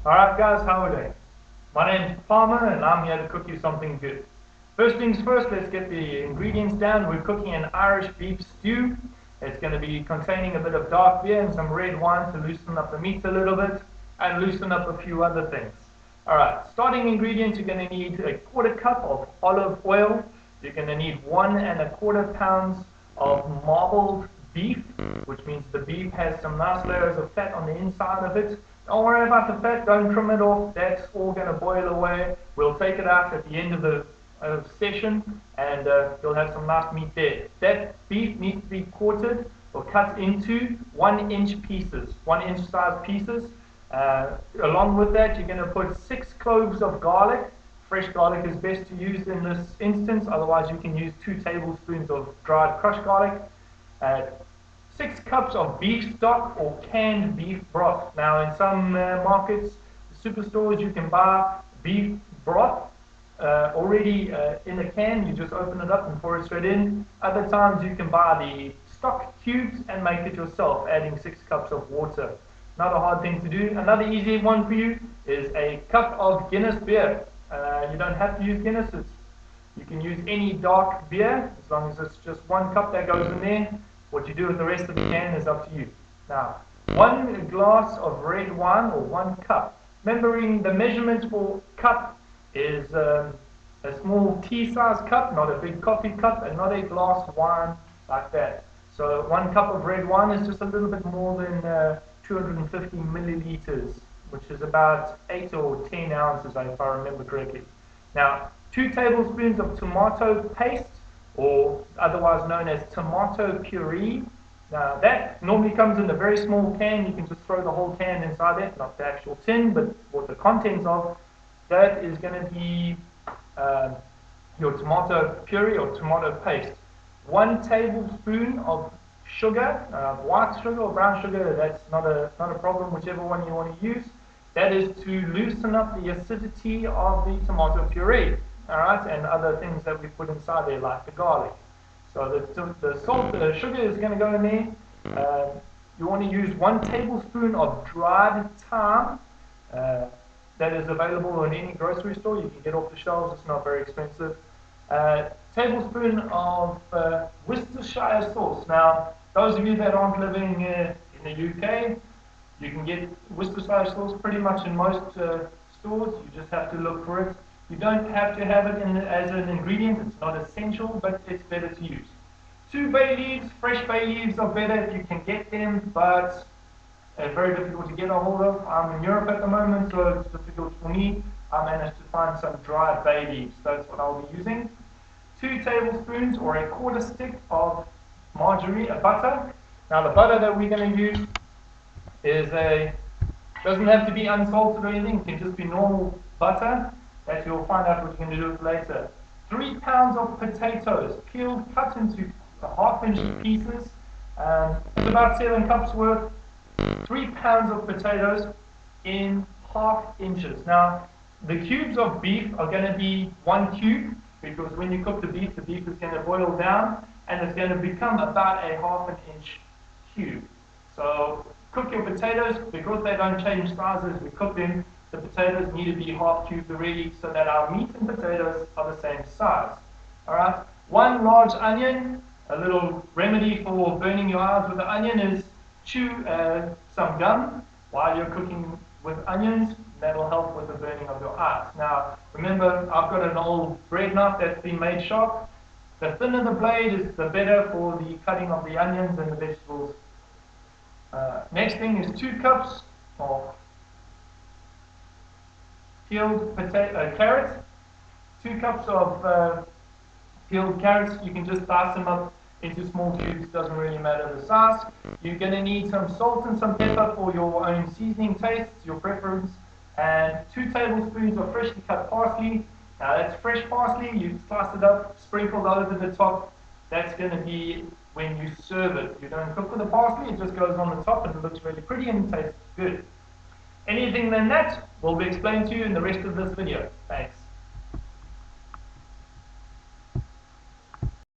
Alright guys, how are we doing? My name's Palmer and I'm here to cook you something good. First things first, let's get the ingredients down. We're cooking an Irish beef stew. It's going to be containing a bit of dark beer and some red wine to loosen up the meat a little bit and loosen up a few other things. Alright, starting ingredients, you're going to need a quarter cup of olive oil. You're going to need 1¼ pounds of marbled beef, which means the beef has some nice layers of fat on the inside of it. Don't worry about the fat, don't trim it off, that's all going to boil away. We'll take it out at the end of the session and you'll have some nice meat there. That beef needs to be quartered or cut into 1-inch pieces, 1-inch size pieces. Along with that, you're going to put 6 cloves of garlic. Fresh garlic is best to use in this instance, otherwise you can use 2 tablespoons of dried crushed garlic. 6 cups of beef stock or canned beef broth. Now in some markets, superstores, you can buy beef broth already in a can. You just open it up and pour it straight in. Other times you can buy the stock cubes and make it yourself, adding 6 cups of water. Not a hard thing to do. Another easy one for you is a cup of Guinness beer. You don't have to use Guinness. You can use any dark beer as long as it's just 1 cup that goes in there. What you do with the rest of the can is up to you. Now, 1 glass of red wine or 1 cup. Remembering the measurement for cup is a small tea-sized cup, not a big coffee cup, and not a glass wine like that. So 1 cup of red wine is just a little bit more than 250 milliliters, which is about 8 or 10 ounces if I remember correctly. Now, 2 tablespoons of tomato paste, or otherwise known as tomato puree. Now that normally comes in a very small can. You can just throw the whole can inside it, not the actual tin, but what the contents of. That is going to be your tomato puree or tomato paste. 1 tablespoon of sugar, white sugar or brown sugar, that's not a problem, whichever one you want to use. That is to loosen up the acidity of the tomato puree. Alright, and other things that we put inside there, like the garlic. So the salt, the sugar is going to go in there. You want to use 1 tablespoon of dried thyme. That is available in any grocery store. You can get off the shelves. It's not very expensive. Tablespoon of Worcestershire sauce. Now, those of you that aren't living in the UK, you can get Worcestershire sauce pretty much in most stores. You just have to look for it. You don't have to have it as an ingredient. It's not essential, but it's better to use. 2 bay leaves. Fresh bay leaves are better if you can get them, but very difficult to get a hold of. I'm in Europe at the moment, so it's difficult for me. I managed to find some dried bay leaves. That's what I'll be using. 2 tablespoons or a 1/4 stick of margarine, butter. Now the butter that we're going to use doesn't have to be unsalted or anything. It can just be normal butter. That you'll find out what you're going to do with later. 3 pounds of potatoes, peeled, cut into 1/2-inch pieces. It's about 7 cups worth. 3 pounds of potatoes in 1/2 inches. Now, the cubes of beef are going to be 1 cube, because when you cook the beef is going to boil down, and it's going to become about a 1/2 inch cube. So, cook your potatoes, because they don't change sizes, we cook them. The potatoes need to be 1/2 cubed already so that our meat and potatoes are the same size. Alright, 1 large onion. A little remedy for burning your eyes with the onion is chew some gum while you're cooking with onions. That'll help with the burning of your eyes. Now, remember, I've got an old bread knife that's been made sharp. The thinner the blade is, the better for the cutting of the onions and the vegetables. Next thing is 2 cups of peeled carrots. 2 cups of peeled carrots. You can just dice them up into small cubes, doesn't really matter the size. You're going to need some salt and some pepper for your own seasoning tastes, your preference, and 2 tablespoons of freshly cut parsley. Now that's fresh parsley, you slice it up, sprinkled over the top. That's going to be when you serve it. You don't cook with the parsley, it just goes on the top and it looks really pretty and tastes good. Anything than that will be explained to you in the rest of this video. Thanks.